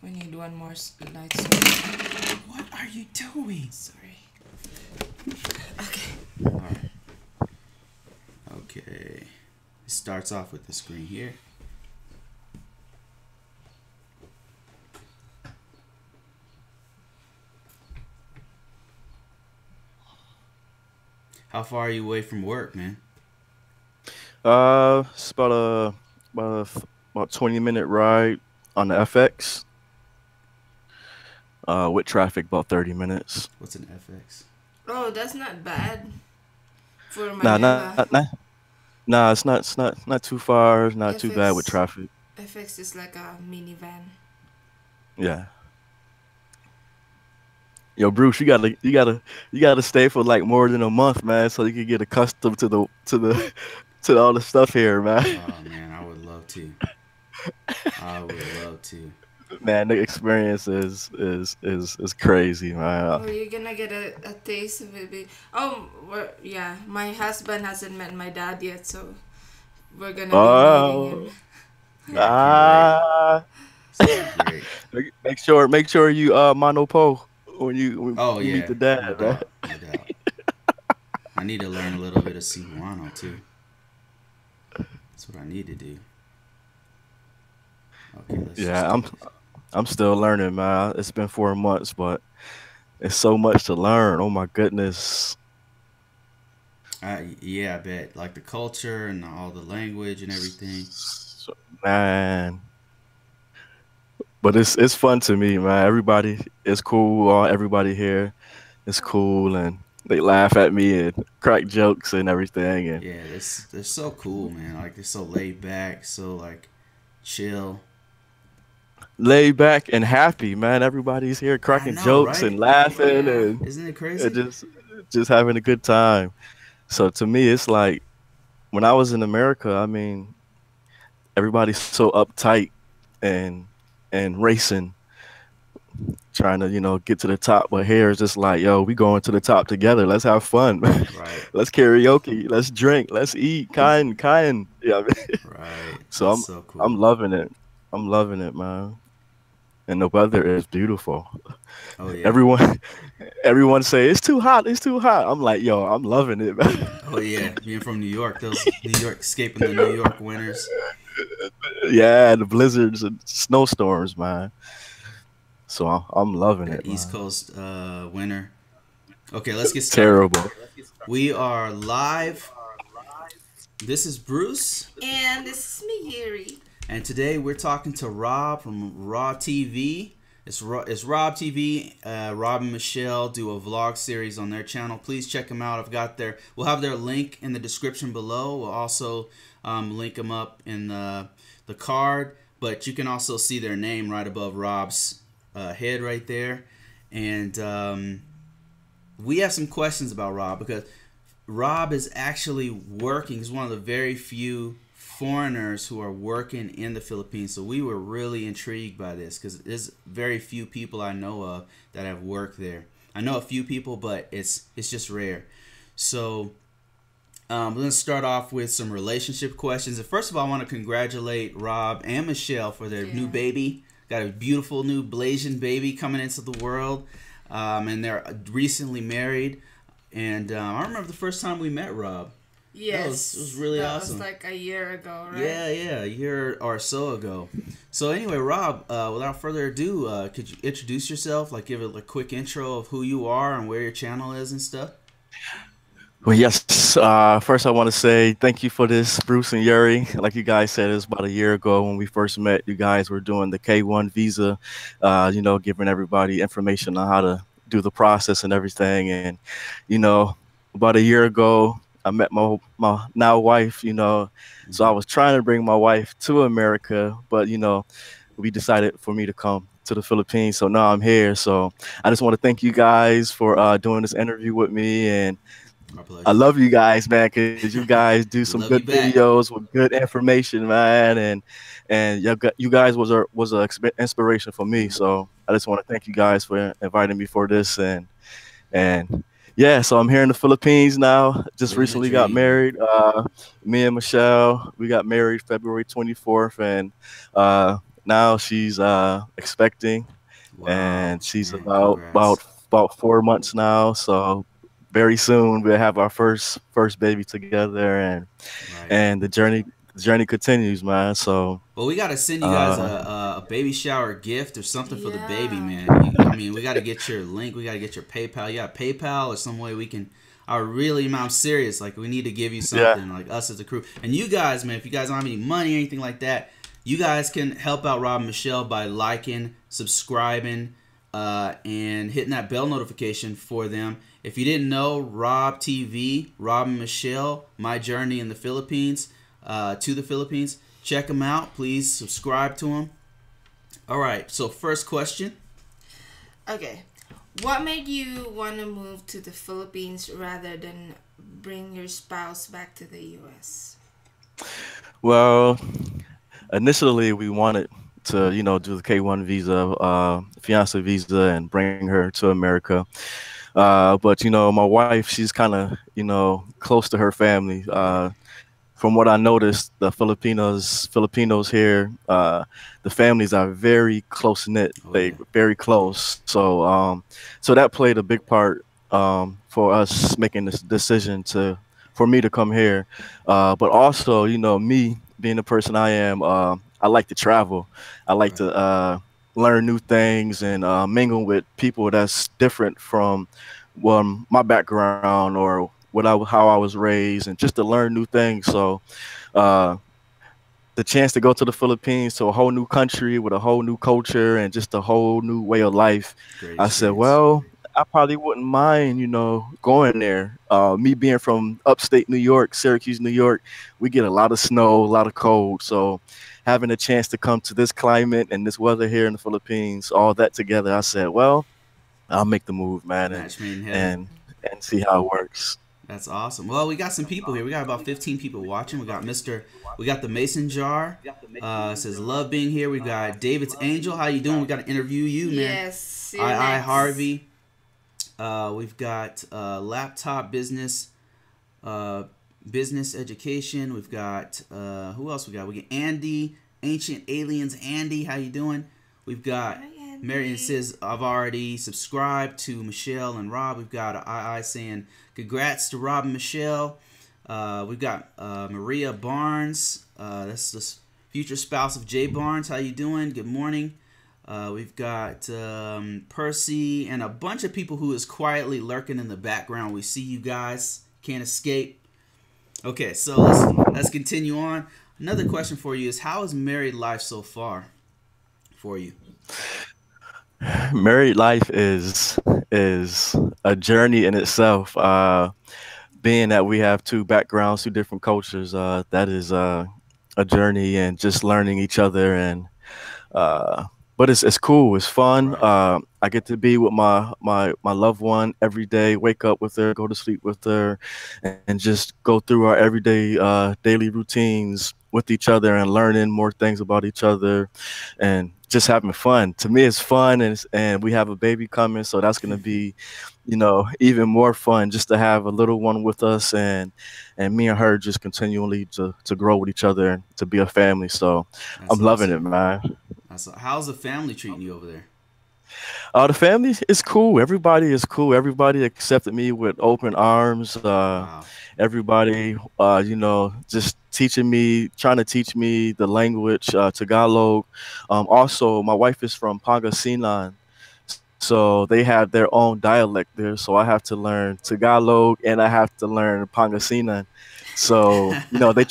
We need one more light switch. What are you doing? Sorry. Okay. All right. Okay. It starts off with the screen here. How far are you away from work, man? It's about 20-minute ride on the FX. With traffic, about 30 minutes. What's an FX? Oh, that's not bad for Nah, Manila. nah. It's not too far. It's not too bad with FX traffic. FX is like a minivan. Yeah. Yo, Bruce, you gotta stay for like more than a month, man, so you can get accustomed to all the stuff here, man. Oh man, I would love to. I would love to. Man, the experience is crazy, man. Oh, you're gonna get a taste of it. Oh, yeah. My husband hasn't met my dad yet, so we're gonna be meeting him. Oh, Oh, I can't wait. ah. It's gonna be great. Make sure you monopo Oh when you meet yeah, the no dad, man. doubt, no doubt. I need to learn a little bit of Cebuano too. That's what I need to do. Okay, let's just Yeah, do I'm this. I'm still learning, man. It's been 4 months, but it's so much to learn. Oh my goodness, Yeah, I bet. Like the culture and all the language and everything. man. But it's fun to me, man. Everybody is cool. Everybody here is cool, and they laugh at me and crack jokes and everything, and Yeah, they're so cool, man. Like they're so laid back, so like chill. laid back and happy, man. Everybody's here I cracking know, jokes and right? laughing Yeah. Isn't it and crazy? just having a good time. So to me, it's like when I was in America, I mean, everybody's so uptight and racing, trying to get to the top. But here it's just like, yo, we going to the top together. Let's have fun. Right, Let's karaoke. Let's drink. Let's eat. Kind. Yeah. I mean, right. so That's I'm so I'm cool. loving it. I'm loving it, man. And the weather is beautiful. Oh yeah, Everyone everyone say it's too hot. It's too hot. I'm like, yo, I'm loving it, man. oh yeah. Being from New York, those New York escaping the New York winters, Yeah, the blizzards and snowstorms, man. So I'm loving that it, East man. Coast winter. Okay, let's get started. Terrible. We are live. This is Bruce, And this is me, Yuri. and today we're talking to Rob from Raw TV. It's Rob TV. Rob and Michelle do a vlog series on their channel. Please check them out. We'll have their link in the description below. We'll also link them up in the card. But you can also see their name right above Rob's head right there. And we have some questions about Rob because Rob is actually working. He's one of the very few foreigners who are working in the Philippines. So we were really intrigued by this because there's very few people I know of that have worked there. I know a few people, but it's just rare. So we're gonna start off with some relationship questions. And first of all, I want to congratulate Rob and Michelle for their new Yeah. baby. Got a beautiful new Blasian baby coming into the world, and they're recently married. And I remember the first time we met Rob. It was Yes. really That was awesome. like a year ago, right? Yeah, a year or so ago. So anyway, Rob, without further ado, could you introduce yourself? Like, give it a quick intro of who you are and where your channel is and stuff. Well, yes. First, I want to say thank you for this, Bruce and Yuri. Like you guys said, it was about a year ago when we first met. You guys were doing the K1 visa, giving everybody information on how to do the process and everything. And, you know, about a year ago, I met my now wife, so I Hmm. was trying to bring my wife to America, but, we decided for me to come to the Philippines. So now I'm here. So I just want to thank you guys for doing this interview with me. And Our I pleasure. love you guys, man, because you guys do some We love good you back. videos with good information, man, and you guys was a inspiration for me. Hmm. So I just want to thank you guys for inviting me for this, and yeah, so I'm here in the Philippines now. Just Living the recently got dream, man. married. Me and Michelle, we got married February 24th, and uh, now. She's expecting, Wow, and she's man, congrats. about 4 months now. So very soon we'll have our first baby together, Right. and the journey continues, man. So Well, we got to send you guys uh, a baby shower gift or something for the baby, Yeah. man. I mean, we got to get your link. We got to get your PayPal. You got PayPal or some way we can. I really, man, I'm serious. Like, we need to give you yeah, something, like us as a crew. And you guys, man, if you guys don't have any money or anything like that, you guys can help out Rob and Michelle by liking, subscribing, and hitting that bell notification for them. If you didn't know, Rob TV, Rob and Michelle, My Journey in the Philippines, to the Philippines. Check them out. Please subscribe to them. All right. So first question. Okay. What made you want to move to the Philippines rather than bring your spouse back to the US? well, initially we wanted to do the K1 visa, fiance visa, and bring her to America. But my wife, she's kind of close to her family. Right. From what I noticed, the Filipinos here, the families are very close knit. Oh They yeah. very close. So that played a big part for us making this decision for me to come here. But also, me being the person I am, I like to travel. I like Right. to learn new things and mingle with people that's different from my background or how I was raised, and just to learn new things. So uh, the chance to go to the Philippines, to a whole new country with a whole new culture and just a whole new way of life, Great I said, experience. well, I probably wouldn't mind, going there. Me being from upstate New York, Syracuse, New York, we get a lot of snow, a lot of cold. So having a chance to come to this climate and this weather here in the Philippines, all that together, I said, well, I'll make the move, man, and Match made in heaven. and and see how it works. That's awesome. Well, we got some people here. We got about 15 people watching. We got Mr. We got the Mason Jar. Says love being here. We got David's Angel. How you doing? We got to interview you, man. Yes, you're I next. Harvey. We've got laptop business, uh, business education. We've got who else? We got Andy, Ancient Aliens. Andy, how you doing? We've got Hi, Marion Andy. says I've already subscribed to Michelle and Rob. We've got I saying congrats to Rob and Michelle. We've got Maria Barnes. That's the future spouse of Jay Barnes. How you doing? Good morning. We've got Percy and a bunch of people who is quietly lurking in the background. We see you guys. Can't escape. Okay, so let's continue on. Another question for you is how is married life so far for you? Married life is a journey in itself. Being that we have two backgrounds, two different cultures, that is a journey and just learning each other. And uh, but it's cool, it's fun. Right. I get to be with my loved one every day, wake up with her, go to sleep with her, and just go through our everyday daily routines with each other and learning more things about each other and just having fun. To me, it's fun, and we have a baby coming, so that's gonna be, even more fun just to have a little one with us, and me and her just continually to grow with each other and to be a family. So That's I'm loving it, awesome. man. How's the family treating you over there? The family is cool. Everybody is cool. Everybody accepted me with open arms. Wow. Everybody, just teaching me, trying to teach me the language, Tagalog. Also, my wife is from Pangasinan, so they have their own dialect there. So I have to learn Tagalog and I have to learn Pangasinan. So they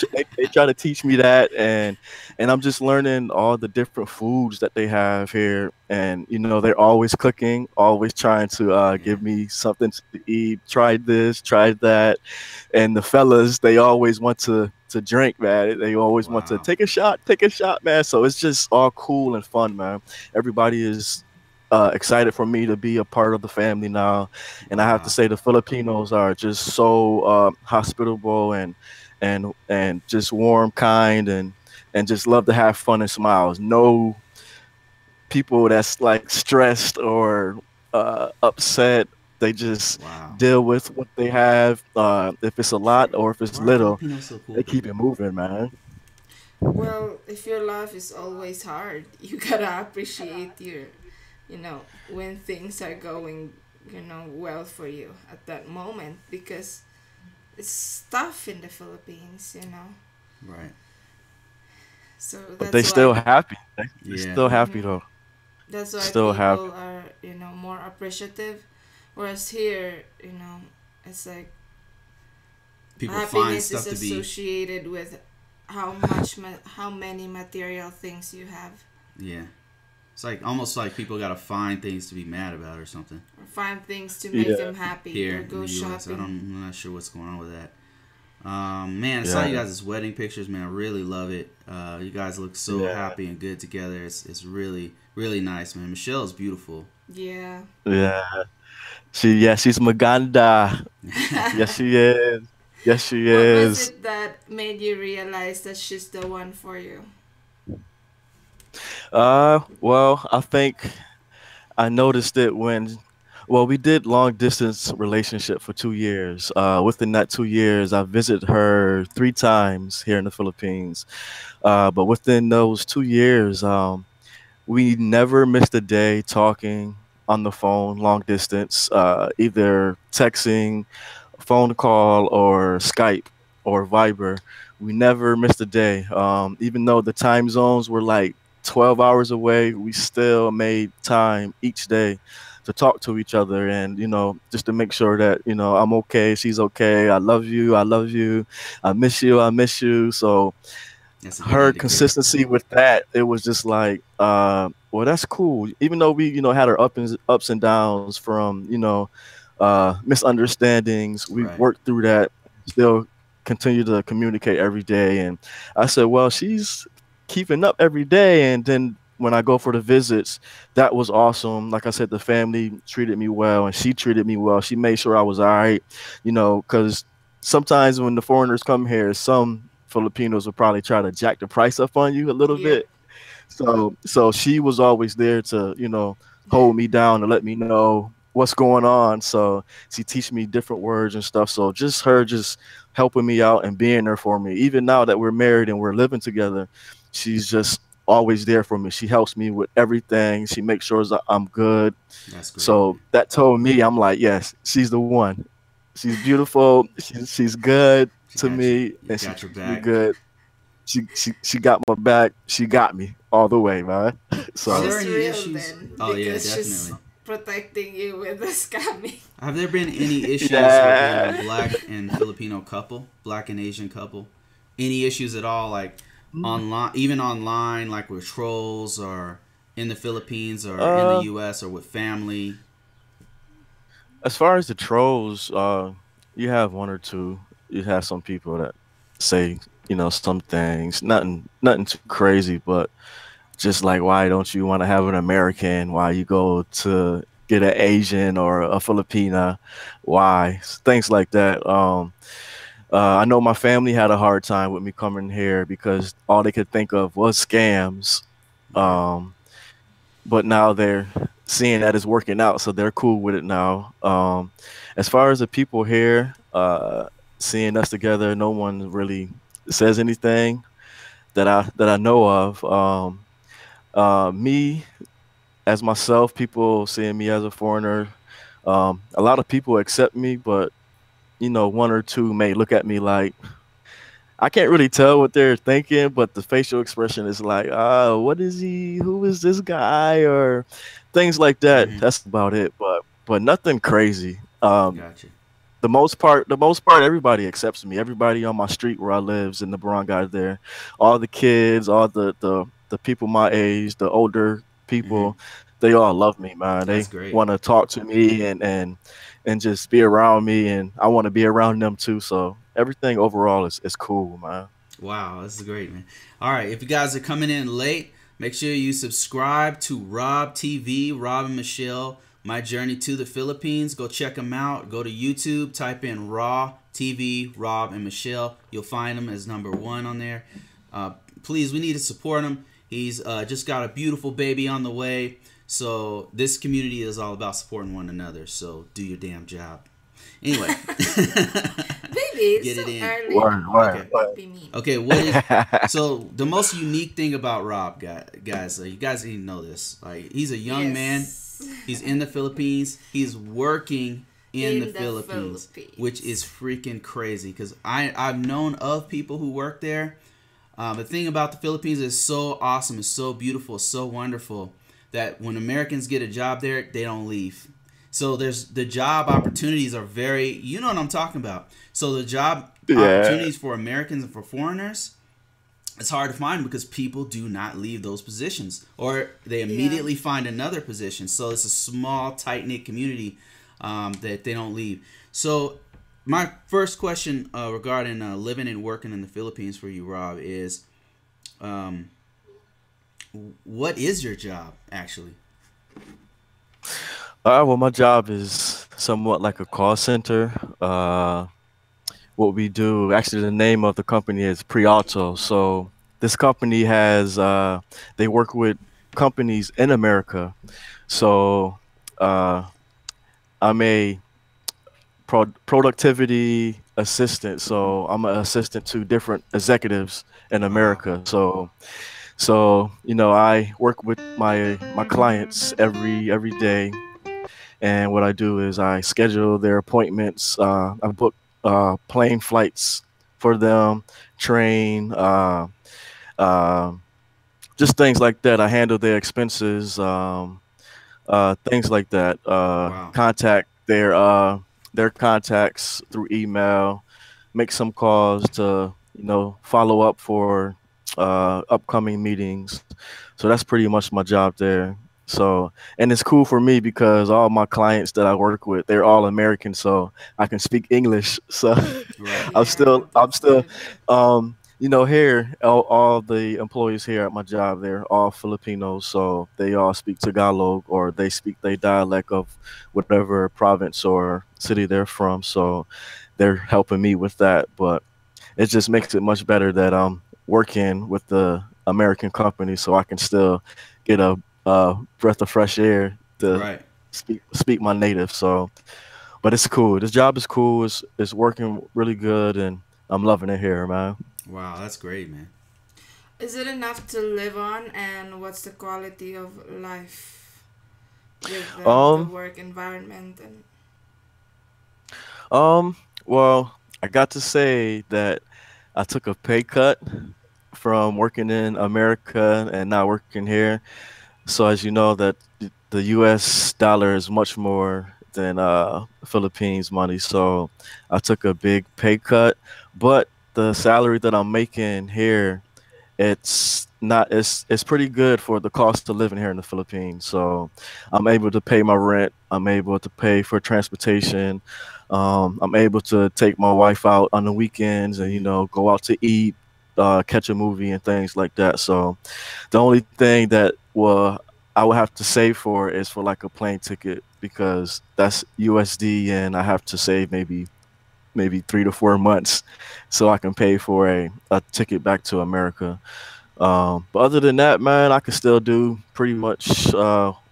try to teach me that, and I'm just learning all the different foods that they have here, and they're always cooking, always trying to Yeah. give me something to eat. Try this, try that, and the fellas, they always want to drink, man. They always want to Wow. take a shot, man. So it's just all cool and fun, man. Everybody is excited for me to be a part of the family now, and I have to Wow. say the Filipinos are just so hospitable and just warm, kind, and just love to have fun and smiles. No people that's like stressed or upset. They just Wow. deal with what they have. If it's a lot or if it's Why are little, Filipinos so they cool? keep it moving, man. Well, if your life is always hard, you gotta appreciate when things are going, well for you at that moment, because it's tough in the Philippines. Right. So But they that's still why. happy. They're Yeah. still happy Mm-hmm. though. That's why Still happy. people are, more appreciative. Whereas here, it's like People find happiness is stuff to be. associated with how many material things you have, Yeah. It's like almost like people got to find things to be mad about or something. or find things to make Yeah, them happy, or Here in go the U.S., shopping. I'm not sure what's going on with that. Man, I saw you yeah, guys' wedding pictures. Man, I really love it. You guys look so yeah, happy and good together. It's really really nice, man. Michelle is beautiful. Yeah. yeah. She's Maganda. Yes, she is. Yes, she What was is. it that made you realize that she's the one for you? Well, I think I noticed it well, we did long distance relationship for 2 years. Within that 2 years, I visited her 3 times here in the Philippines. But within those 2 years, we never missed a day talking on the phone, long distance, either texting, phone call, or Skype or Viber. We never missed a day. Even though the time zones were like 12 hours away, we still made time each day to talk to each other and, just to make sure that, I'm okay, she's okay, I love you, I love you, I miss you, I miss you. So, That's a good her indicator. consistency with that, it was just like, well, that's cool. Even though we, had our ups and downs from, misunderstandings, we Right. worked through that, still continue to communicate every day. And I said, well, she's keeping up every day. And then when I go for the visits, that was awesome. Like I said, the family treated me well and she treated me well. She made sure I was all right, because sometimes when the foreigners come here, some Filipinos will probably try to jack the price up on you a little Yep. bit. So she was always there to, hold me down and let me know what's going on. So she teach me different words and stuff. So just her just helping me out and being there for me. Even now that we're married and we're living together, she's just always there for me. She helps me with everything. She makes sure that I'm good. That's great, So man. that told me, I'm like, yes, she's the one. She's beautiful. She's good She to got you. me, You and she got your treats me back. good. She got my back. She got me all the way, man. Are there So She's any real issues? then, Oh yeah, because she's definitely. protecting you with the scamming. Have there been any issues within a yeah. black and Filipino couple, black and Asian couple? Any issues at all, like online, even online, like with trolls or in the Philippines or in the Uh, U.S. or with family? as far as the trolls, you have one or two. You have some people that say, some things. Nothing too crazy, but just like, why don't you want to have an American? Why you go to get an Asian or a Filipina? Why? Things like that. I know my family had a hard time with me coming here because all they could think of was scams. Right. Um, but now they're seeing that it's working out, so they're cool with it now. As far as the people here, seeing us together, no one really says anything that I know of. Me as myself, people seeing me as a foreigner. A lot of people accept me, but one or two may look at me like I can't really tell what they're thinking, but the facial expression is like, what is he? Who is this guy? Or things like that. Mm-hmm. That's about it. But nothing crazy. Gotcha. The most part, everybody accepts me. Everybody on my street where I lives in the barangay there, all the kids, all the people my age, the older Mm-hmm. people, they all love me, man. That's They great. want to talk to me and just be around me, and I want to be around them too. So everything overall is cool, man. Wow, this is great, man. All right, if you guys are coming in late, make sure you subscribe to Rob TV, Rob and Michelle, My Journey to the Philippines. Go check them out. Go to YouTube, type in Raw TV, Rob and Michelle. You'll find them as number one on there. Please, we need to support him. He's just got a beautiful baby on the way. So this community is all about supporting one another. So do your damn job. Anyway. Really? get So it in. early? Word, Oh, word, Okay. don't word. be mean. Okay, what is so the most unique thing about Rob, guys? You guys need to know this. Like, he's a young man. Yes. He's in the Philippines. He's working in the In the Philippines, which is Philippines. freaking crazy. Because I've known of people who work there. The thing about the Philippines is so awesome, it's so beautiful, it's so wonderful that when Americans get a job there, they don't leave. So there's the job opportunities are very, you know what I'm talking about. So the job Yeah. opportunities for Americans and for foreigners, it's hard to find because people do not leave those positions or they Yeah. immediately find another position. So it's a small, tight knit community that they don't leave. So my first question regarding living and working in the Philippines for you, Rob, is um, what is your job actually? Well, my job is somewhat like a call center. What we do, actually, the name of the company is Prialto. So this company has, they work with companies in America. So uh, I'm a productivity assistant. So I'm an assistant to different executives in Wow. America. So I work with my clients every day, and what I do is I schedule their appointments. I book plane flights for them, train, uh, just things like that. I handle their expenses, things like that. Wow. Contact their contacts through email, make some calls to follow up for upcoming meetings. So that's pretty much my job there. So, and it's cool for me because all my clients that I work with, they're all American, so I can speak English. So Right. I'm Yeah, still I'm that's still good. here, all the employees here at my job, they're all Filipinos, so they all speak Tagalog or they speak their dialect of whatever province or city they're from. So they're helping me with that. But it just makes it much better that I'm working with the American company, so I can still get a breath of fresh air to Right. speak my native. So, but it's cool. This job is cool. It's working really good, and I'm loving it here, man. Wow. That's great, man. Is it enough to live on, and what's the quality of life with the Um, work environment and um, well, I got to say that I took a pay cut from working in America and now working here. So as you know, that the U.S. dollar is much more than Philippines money. So I took a big pay cut, but the salary that I'm making here, it's not it's pretty good for the cost of living here in the Philippines. So I'm able to pay my rent. I'm able to pay for transportation. I'm able to take my wife out on the weekends and Hmm. go out to eat, catch a movie and things like that. So the only thing that I would have to save for is for like a plane ticket because that's USD and I have to save maybe 3 to 4 months so I can pay for a ticket back to America. But other than that, man, I can still do pretty much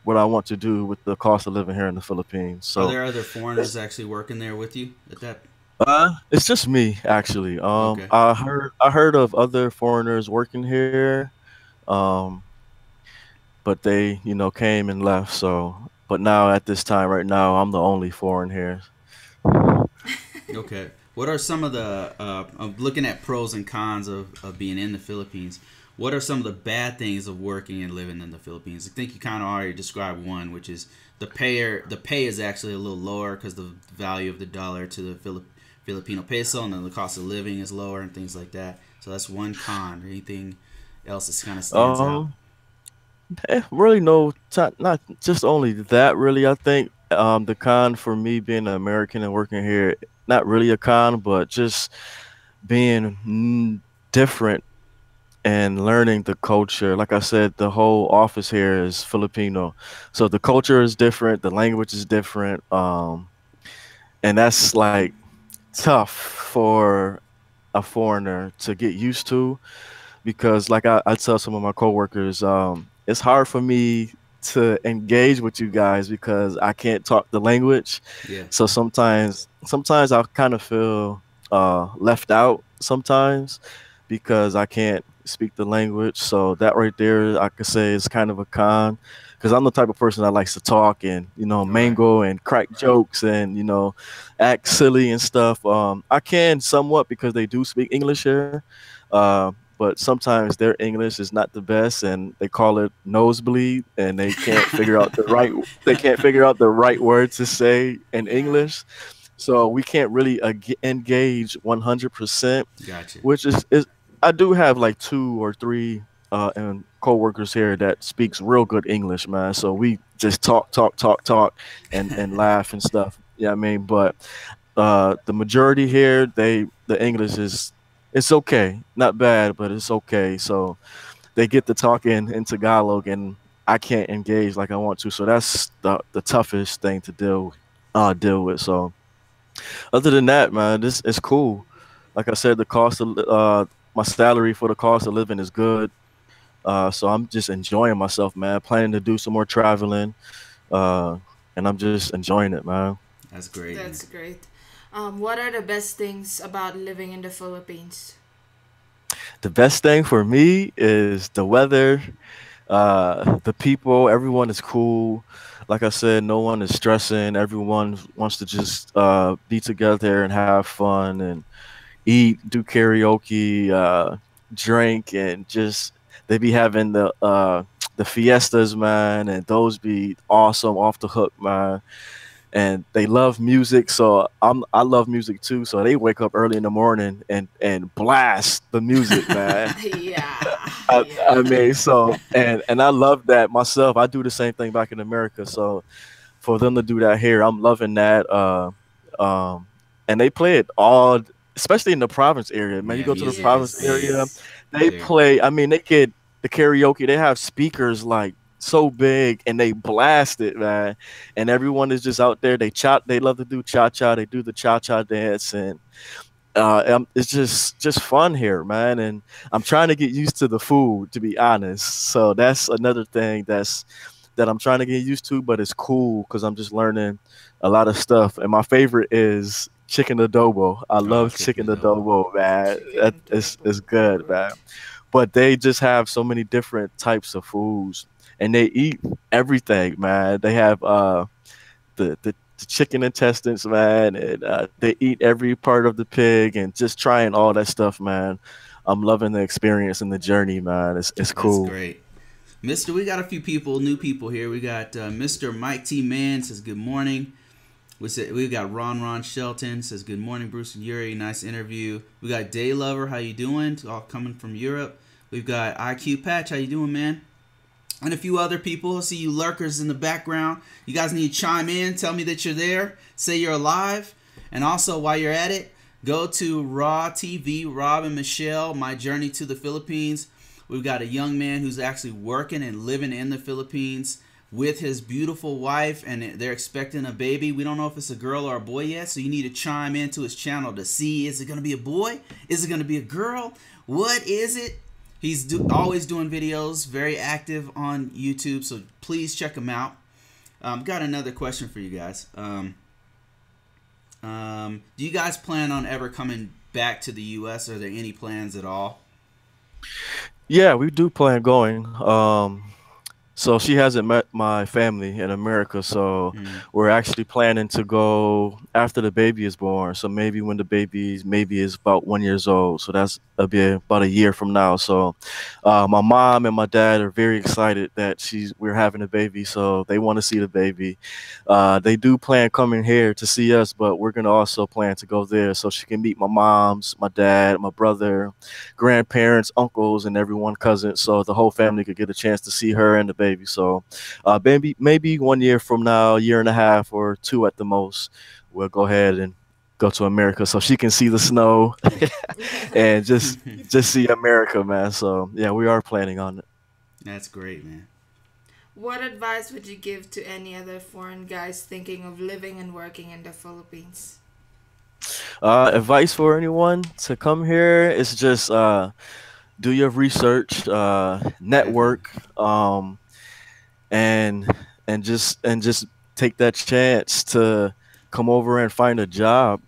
what I want to do with the cost of living here in the Philippines. Are So there other foreigners actually working there with you at that? it's just me actually. Okay. I heard of other foreigners working here. Um, but they came and left. So, but now at this time right now, I'm the only foreign here. Okay. What are some of the of looking at pros and cons of being in the Philippines? What are some of the bad things of working and living in the Philippines? I think you kind of already described one, which is the pay is actually a little lower because the value of the dollar to the Filipino peso, and then the cost of living is lower and things like that. So that's one con. Anything else that kind of stands out? Um, really not just only that. Really, I think the con for me being an American and working here, not really a con, but just being different and learning the culture. Like I said, the whole office here is Filipino, so the culture is different, the language is different, and that's like tough for a foreigner to get used to because like I tell some of my coworkers, it's hard for me to engage with you guys because I can't talk the language. Yeah. So sometimes I kind of feel left out sometimes because I can't speak the language. So that right there, I could say is kind of a con. Because I'm the type of person that likes to talk and Right. mango and crack jokes and act silly and stuff. I can somewhat because they do speak English here, but sometimes their English is not the best, and they call it nosebleed, and they can't figure out the right word to say in Yeah. English, so we can't really engage 100%, Gotcha. which is I do have like two or three and coworkers here that speaks real good English, man. So we just talk, and laugh and stuff. Yeah, I mean, but the majority here, the English is it's okay, not bad, but it's okay. So they get to talking in Tagalog, and I can't engage like I want to. So that's the toughest thing to deal with. So other than that, man, this is cool. Like I said, my salary for the cost of living is good. So I'm just enjoying myself, man. Planning to do some more traveling, uh, and I'm just enjoying it, man. That's great, man. That's great. What are the best things about living in the Philippines? The best thing for me is the weather, the people. Everyone is cool. Like I said, no one is stressing. Everyone wants to just be together and have fun and eat, do karaoke, drink, and just they be having the fiestas, man, and those be awesome off the hook, man. And they love music, so I love music too. So they wake up early in the morning and blast the music, man. Yeah, I yeah. mean, so and I love that myself. I do the same thing back in America. So for them to do that here, I'm loving that. Um, and they play it all, especially in the province area. Man, you Yeah, go to the music is province big area, Yes. they there. play. I mean, they get the karaoke. They have speakers like so big, and they blast it, man. And everyone is just out there. They cha. They love to do cha cha. They do the cha cha dance, and it's just fun here, man. And I'm trying to get used to the food, to be honest. So that's another thing that I'm trying to get used to, but it's cool because I'm just learning a lot of stuff. And my favorite is chicken adobo. I Oh, love chicken chicken adobo. adobo, man. Chicken It's adobo. good, man. Right. But they just have so many different types of foods, and they eat everything, man. They have the chicken intestines, man, and they eat every part of the pig, and just trying all that stuff, man. I'm loving the experience and the journey, man. It's That's cool. great. Mister, we got a few people, new people here. We got Mr. Mike T. Mann says good morning. We got Ron Shelton says good morning, Bruce and Yuri. Nice interview. We got Day Lover. How you doing? All coming from Europe. We've got IQ Patch. How you doing, man? And a few other people. I see you lurkers in the background. You guys need to chime in. Tell me that you're there. Say you're alive. And also, while you're at it, go to Raw TV, Rob and Michelle, My Journey to the Philippines. We've got a young man who's actually working and living in the Philippines with his beautiful wife, and they're expecting a baby. We don't know if it's a girl or a boy yet, so you need to chime into his channel to see, is it going to be a boy? Is it going to be a girl? What is it? He's always doing videos, very active on YouTube, so please check him out. Got another question for you guys. Do you guys plan on ever coming back to the U.S.? Are there any plans at all? Yeah, we do plan going. So she hasn't met my family in America, so Mm, we're actually planning to go after the baby is born. So maybe when the baby maybe is about 1 years old. So that'll be about a year from now. So my mom and my dad are very excited that we're having a baby. So they want to see the baby. They do plan coming here to see us, but we're gonna also plan to go there so she can meet my mom's, my dad, my brother, grandparents, uncles, and everyone cousins. So the whole family could get a chance to see her and the baby. So maybe 1 year from now, year and a half or two at the most, we'll go ahead and go to America so she can see the snow and just see America, man. So yeah, we are planning on it. that's great, man. What advice would you give to any other foreign guys thinking of living and working in the Philippines? Advice for anyone to come here is just do your research, Definitely. network, and and just take that chance to come over and find a job.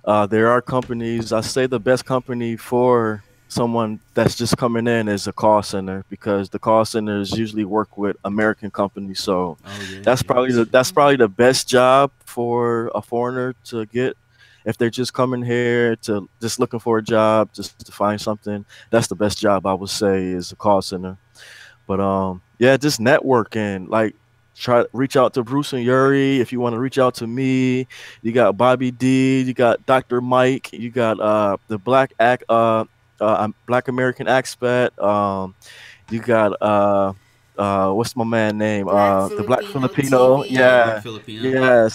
There are companies. I say the best company for someone that's just coming in is a call center, because the call centers usually work with American companies. So Oh yeah, that's yeah. probably the best job for a foreigner to get if they're just coming here to just looking for a job, just to find something. That's the best job I would say is a call center. But yeah, just networking. Like try reach out to Bruce and Yuri if you want to reach out to me. You got Bobby D, you got Dr. Mike, you got the Black American expat. You got what's my man name? Black The Black Filipino Filipino. Yeah, TV. Black Yeah. Filipino. Yeah.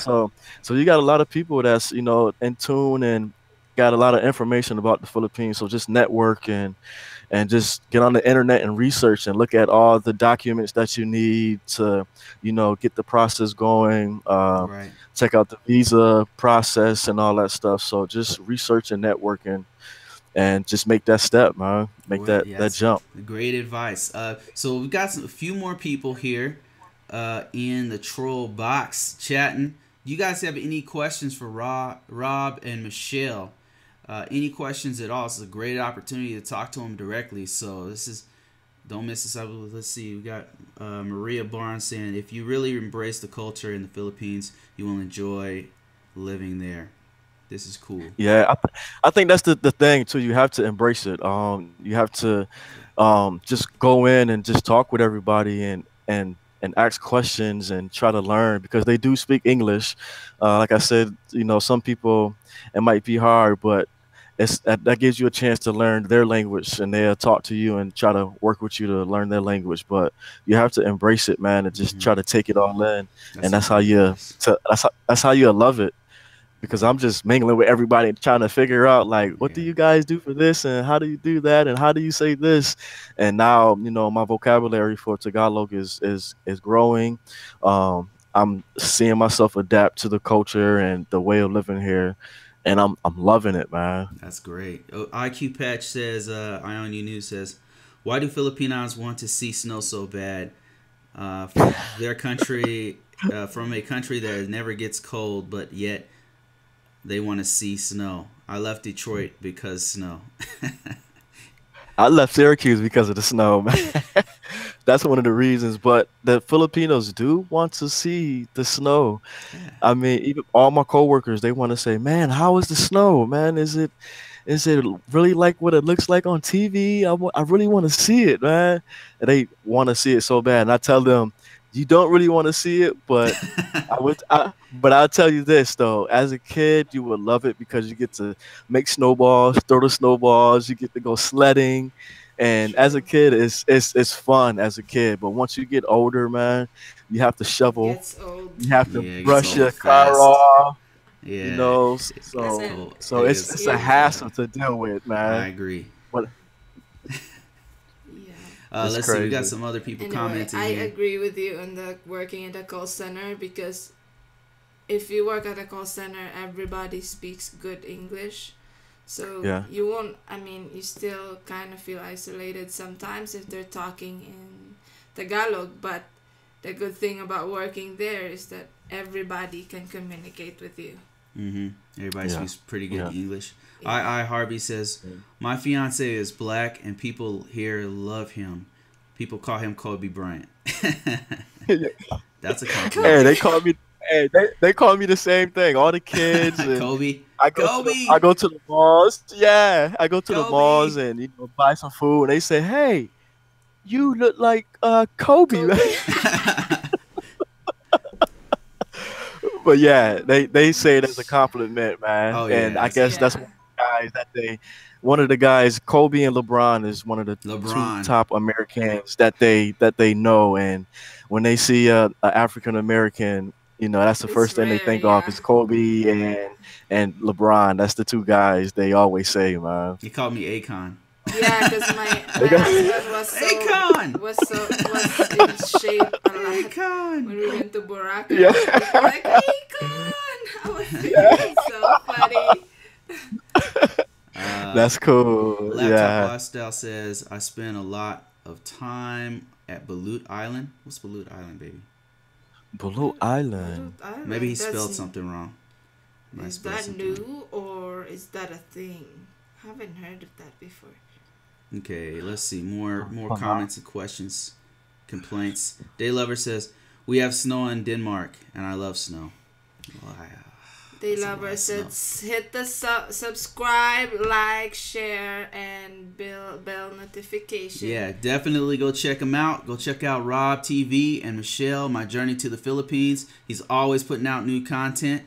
So you got a lot of people that's, in tune and got a lot of information about the Philippines. So just network and just get on the internet and research and look at all the documents that you need to, get the process going. Right. Check out the visa process and all that stuff. So just research and networking and just make that step, man. Make Well, that yes, jump. great advice. So we've got a few more people here in the troll box chatting. You guys have any questions for Rob and Michelle? Any questions at all? It's a great opportunity to talk to them directly. So this is don't miss this out. Let's see. We got Maria Barnes saying, if you really embrace the culture in the Philippines, you will enjoy living there. This is cool. Yeah, I think that's the thing too. You have to embrace it. You have to just go in and just talk with everybody and ask questions and try to learn, because they do speak English. Like I said, some people it might be hard, but that gives you a chance to learn their language, and they'll talk to you and try to work with you to learn their language. But you have to embrace it, man, and just Hmm. try to take it all in, That's and a that's how great you advice. that's how you love it, because I'm just mingling with everybody and trying to figure out, like, what do Yeah. you guys do for this and how do you do that and how do you say this? And now, my vocabulary for Tagalog is growing. I'm seeing myself adapt to the culture and the way of living here, and I'm loving it, man. That's great. Oh, IQ Patch says, Ion News says, why do Filipinos want to see snow so bad? Their country, from a country that never gets cold, but yet they want to see snow. I left Detroit because snow. I left Syracuse because of the snow, man. That's one of the reasons. But the Filipinos do want to see the snow. Yeah. I mean, even all my coworkers, they want to say, "Man, how is the snow, man? Is it really like what it looks like on TV? I really want to see it, man." And they want to see it so bad, and I tell them, "You don't really want to see it, but but I'll tell you this though: as a kid, you would love it because you get to make snowballs, throw the snowballs, you get to go sledding." And as a True. kid, it's fun as a kid. But once you get older, man, you have to It shovel, gets old. you have to Yeah, it gets brush old your car fast. off, Yeah, it And gets so then cold. so It it's is. it's a you, hassle to deal with, I man. agree. But yeah. it's Let's see. We got crazy. some other people Anyway, commenting I here. agree with you on the working in the call center, because if you work at a call center, everybody speaks good English. So Yeah. you won't, I mean, you still kind of feel isolated sometimes if they're talking in Tagalog, but the good thing about working there is that everybody can communicate with you. Mm-hmm. Everybody Yeah. speaks pretty good Yeah. English. Yeah. I Harvey says, my fiance is black and people here love him. People call him Kobe Bryant. That's a compliment. Hey, Kobe. they call me. Hey, they call me the same thing. All the kids, and Kobe. I Kobe. go to the malls. Yeah, I go to the malls Kobe. and buy some food. And they say, "Hey, you look like Kobe." Kobe. Man. But yeah, they say it as a compliment, man. Oh And yeah, I it's guess that's Yeah. one of the guys, Kobe and LeBron is one of the two LeBron. top Americans that they know. And when they see a African American, that's the It's first thing they rare, think of yeah. is Kobe and LeBron. That's the two guys they always say, man. He called me Akon. Yeah, because my They my got- husband Akon. was in shape a lot when Akon. we went to yeah, Boracay. He's like, Icon! I was yeah, thinking, so funny. Uh, that's cool. Laptop Yeah, Lifestyle says, I spend a lot of time at Balut Island. What's Balut Island, baby? Blue Island. Balut Maybe he Island. spelled something wrong. Nice Is that blessing plan. new or is that a thing? Haven't heard of that before. Okay, let's see. More Oh, no. comments and questions, complaints. Day Lover says we have snow in Denmark, and I love snow. Wow, Day that's a lot Lover of snow. says hit the subscribe, like, share, and bell notification. Yeah, definitely go check them out. Go check out Rob TV and Michelle, My Journey to the Philippines. He's always putting out new content.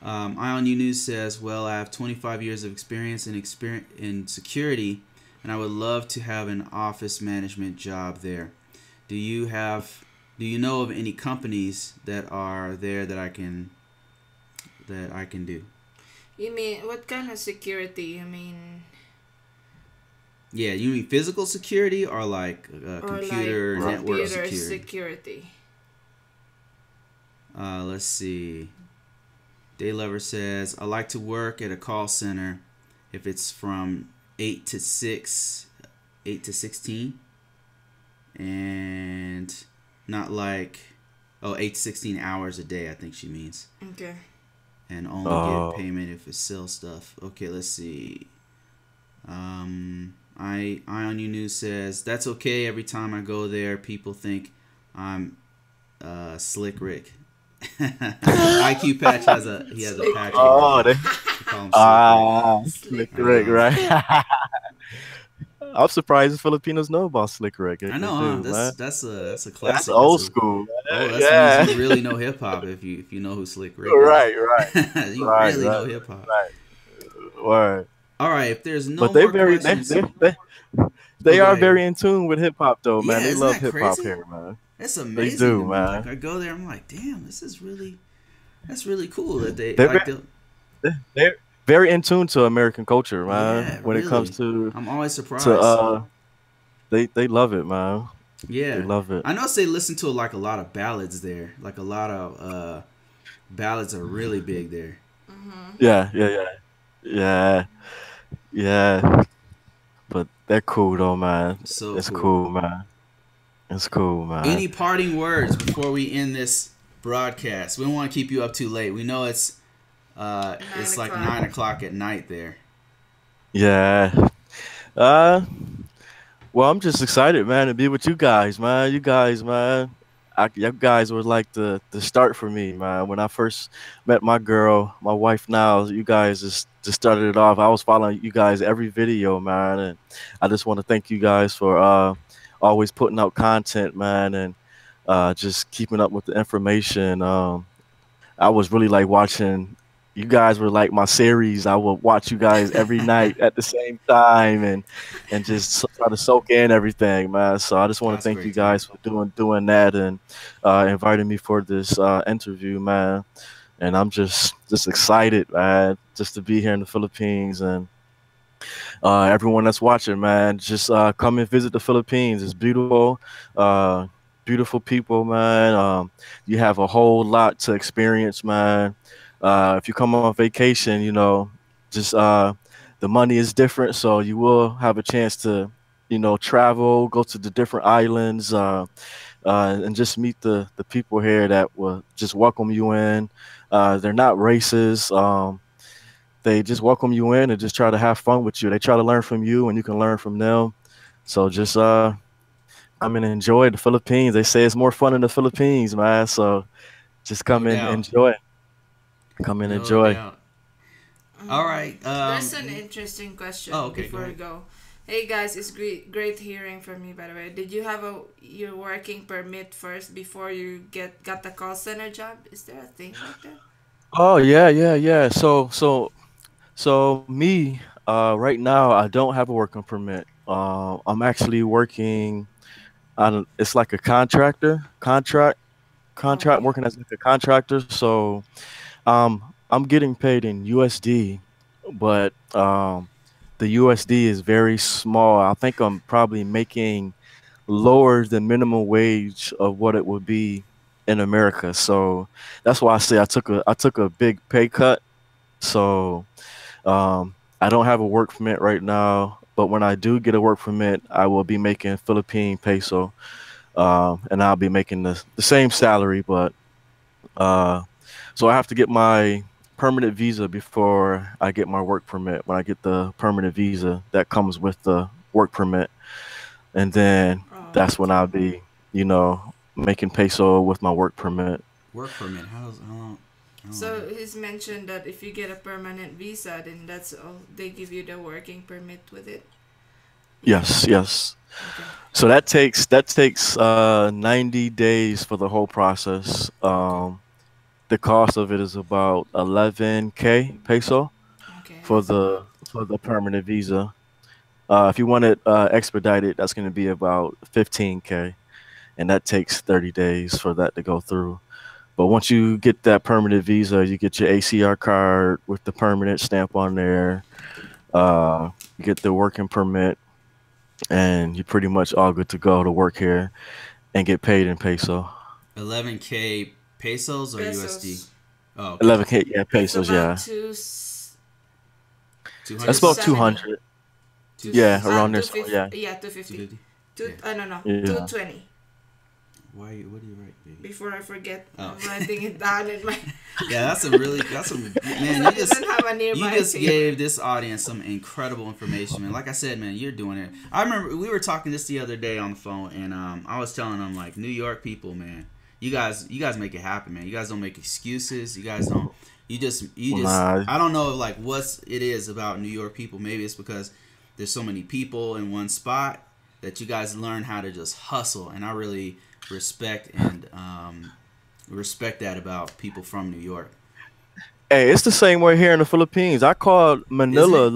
Ion U News says, well, I have 25 years of experience in security, and I would love to have an office management job there. Do you have do you know of any companies that are there that I can do? You mean what kind of security? I mean, Yeah, you mean physical security or like or like computer Right. network computer security? security? Let's see. Day Lover says, I like to work at a call center if it's from 8 to 6, 8 to 16, and not like, oh, 8 to 16 hours a day, I think she means. Okay. And only get Oh, payment if it sells stuff. Okay, let's see. I on you news says that's okay. Every time I go there, people think I'm Slick Rick. IQ Patch has a Slick patch Rick. on oh, they they call him Slick Rick. Slick Slick I Rick. Rick, know. right? I'm surprised Filipinos know about Slick Rick. I If they know, huh? do, That's man. that's a That's classic. old school, Oh, man. that means Yeah. you really know hip hop if you know who Slick Rick is. Right, right, You right, really right, know hip hop. right. Right. All right, if there's no But they more very questions, oh, they go are ahead. very in tune with hip hop though, man. Yeah, They isn't love that hip hop crazy? here, man. That's They amazing to do, me. Like man. I go there, I'm like, damn, this is really that's really cool that they They're like very, the they're very in tune to American culture, man. yeah, When it comes really. I'm always to surprised. they love it, man. They Yeah, love it. I know they listen to like a lot of ballads there. Like a lot of ballads are really big there. Mm-hmm. Yeah, yeah, yeah, yeah, yeah. But they're cool though, man. So It's cool. cool, man. It's cool, man. Any parting words before we end this broadcast? We don't want to keep you up too late. We know Nine it's like o'clock. 9 o'clock at night there. Yeah. Uh, well, I'm just excited, man, to be with you guys, man. You guys, man. You guys were like the start for me, man. When I first met my girl, my wife now, you guys just started it off. I was following you guys every video, man, and I just want to thank you guys for always putting out content, man, and just keeping up with the information. I was really like watching. You guys were like my series. I would watch you guys every night at the same time, and just try to soak in everything, man. So I just want to That's thank you great to hear. guys for doing that and inviting me for this interview, man. And I'm just excited, man, just to be here in the Philippines and everyone that's watching, man, just come and visit the Philippines. It's beautiful, uh, beautiful people, man. You have a whole lot to experience, man. If you come on vacation, just the money is different, so you will have a chance to, travel, go to the different islands, and just meet the people here that will just welcome you in. They're not racist. They just welcome you in and just try to have fun with you. They try to learn from you, and you can learn from them. So just come and enjoy the Philippines. They say it's more fun in the Philippines, man. So just No come and doubt. enjoy. Come and No enjoy. doubt. All right. There's an interesting question Oh, okay. Go before we ahead. go. Hey guys, it's great hearing from you. By the way, did you have your working permit first before you got the call center job? Is there a thing like that? Oh yeah, yeah, yeah. So me, right now I don't have a working permit. I'm actually working on. It's like a contract Okay. working as like a contractor. So I'm getting paid in USD, but the USD is very small. I think I'm probably making lower than minimum wage of what it would be in America. So that's why I say I took a big pay cut. So I don't have a work permit right now, but when I do get a work permit, I will be making Philippine peso, and I'll be making the same salary, but uh, so I have to get my permanent visa before I get my work permit. When I get the permanent visa, that comes with the work permit, and then Oh, that's when okay. I'll be, making peso with my work permit. Work permit. How long? How long? So he's mentioned that if you get a permanent visa, then that's all. They give you the working permit with it. Yeah. Yes, yes. Okay. So that takes 90 days for the whole process. Okay. The cost of it is about 11K peso Okay. for the permanent visa. If you want it expedited, that's going to be about 15K, and that takes 30 days for that to go through. But once you get that permanent visa, you get your ACR card with the permanent stamp on there. You get the working permit, and you're pretty much all good to go to work here and get paid in peso. 11K pesos or USD? Pesos. Oh, okay. 11K, yeah, It's pesos, about yeah. two That's 200 about bucks? 70. 200. Two Yeah, Two around there. two So fifty. yeah, Yeah, 250. 250? Two. Yeah. No, no. yeah. 220. What do you write, baby? Before I forget, Oh. I'm writing it down in my. Yeah, that's some man. I didn't have a You nearby just table. gave this audience some incredible information, man. Like I said, man, you're doing it. I remember we were talking this the other day on the phone, and I was telling them like New York people, man, you guys make it happen, man. You guys don't make excuses. You guys don't. You just. Nah, I don't know like what it is about New York people. Maybe it's because there's so many people in one spot that you guys learn how to just hustle, and I really respect that about people from New York. hey, it's the same way here in the Philippines. Is it?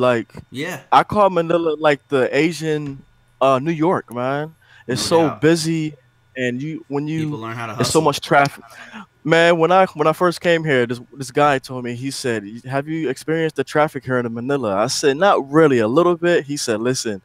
Yeah, I call Manila like the Asian New York, man. It's no so doubt. busy, and you when People you learn how to it's so hustle. much traffic. Man, when I first came here, this guy told me, he said, "Have you experienced the traffic here in Manila?" I said, "Not really, a little bit." He said, "Listen,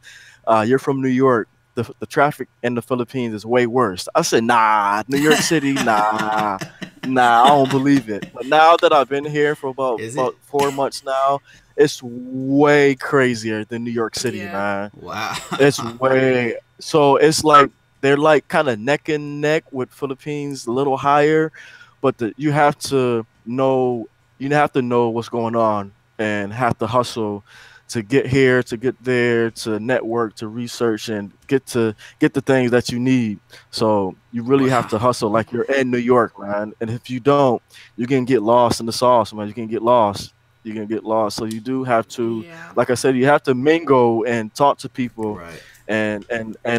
you're from New York. The traffic in the Philippines is way worse." I said, "Nah, New York City, nah, nah, I don't believe it." But now that I've been here for about Is it? about 4 months now, it's way crazier than New York City, Yeah. man. Wow. It's way so it's like they're like kind of neck and neck with Philippines, a little higher, but you have to know what's going on and have to hustle to get here, to get there, to network, to research, and get the things that you need. So you really have to Wow. hustle like you're in New York, man. And if you don't, you can get lost in the sauce, man. You can get lost. You can get lost. So you do have to, Yeah. like I said, you have to mingle and talk to people Right. and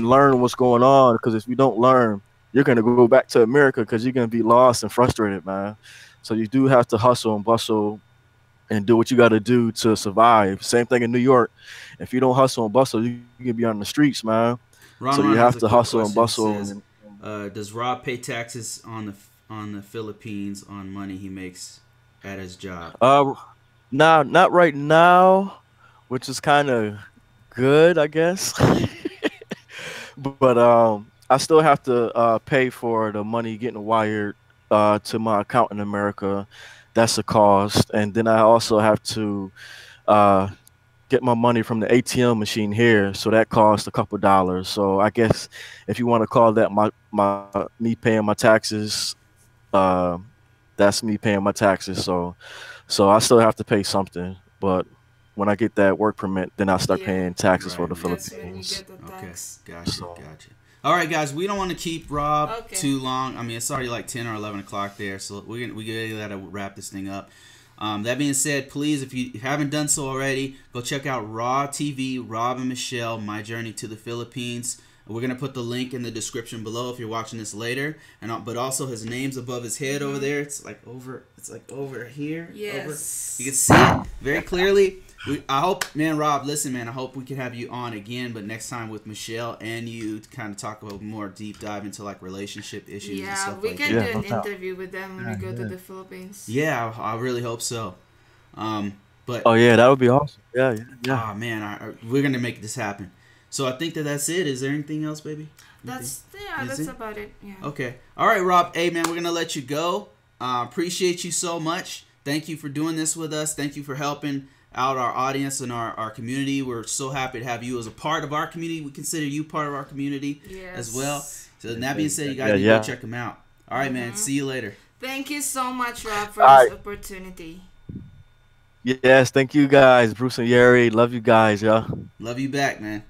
learn what's going on. Because if you don't learn, you're gonna go back to America because you're gonna be lost and frustrated, man. So you do have to hustle and bustle and do what you got to do to survive. Same thing in New York. If you don't hustle and bustle, you can be on the streets, man. So you Ron have has to a quick hustle and question. It bustle. says, And "Does Rob pay taxes on the Philippines on money he makes at his job?" uh, now not right now, which is kind of good, I guess. But I still have to pay for the money getting wired to my account in America. That's a cost, and then I also have to uh, get my money from the ATM machine here, so that costs a couple dollars. So I guess if you want to call that my me paying my taxes, uh, that's me paying my taxes. So I still have to pay something, but when I get that work permit, then I start Yeah. paying taxes for Right, the man. That's when you Philippines. get the Okay, tax. gotcha, So gotcha. All right, guys, we don't want to keep Rob Okay. too long. I mean, it's already like 10 or 11 o'clock there, so we gotta wrap this thing up. That being said, please, if you haven't done so already, go check out Raw TV, Rob and Michelle, My Journey to the Philippines. We're gonna put the link in the description below if you're watching this later, but also his name's above his head over there. It's like over. It's like over here. Over. Yes. You can see it very clearly. I hope, man, Rob, listen, man, I hope we can have you on again, but next time with Michelle and you to kind of talk about more deep dive into like relationship issues and Yeah, stuff we like can that. do yeah, an no doubt. interview with them when we Yeah, go to yeah. the Philippines. Yeah, I really hope so. But Oh yeah, that would be awesome. Yeah, yeah, yeah. ah, man, we're gonna make this happen. So I think that's it. Is there anything else, baby? Anything? Is That's it? about it. Yeah. Okay. All right, Rob. Hey, man, we're gonna let you go. Appreciate you so much. Thank you for doing this with us. Thank you for helping out our audience and our community. We're so happy to have you as a part of our community. We consider you part of our community as well. Yes. So that being said, you guys Yeah, need to go yeah. check them out. All right, man. See you later. Thank you so much, Rob, for All this right. opportunity. Yes, thank you guys, Bruce and Yeri. Love you guys, yeah. Love you back, man.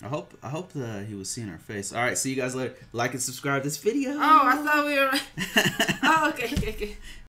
I hope he was seeing our face. All right, see you guys later. Like and subscribe this video. Oh, I thought we were.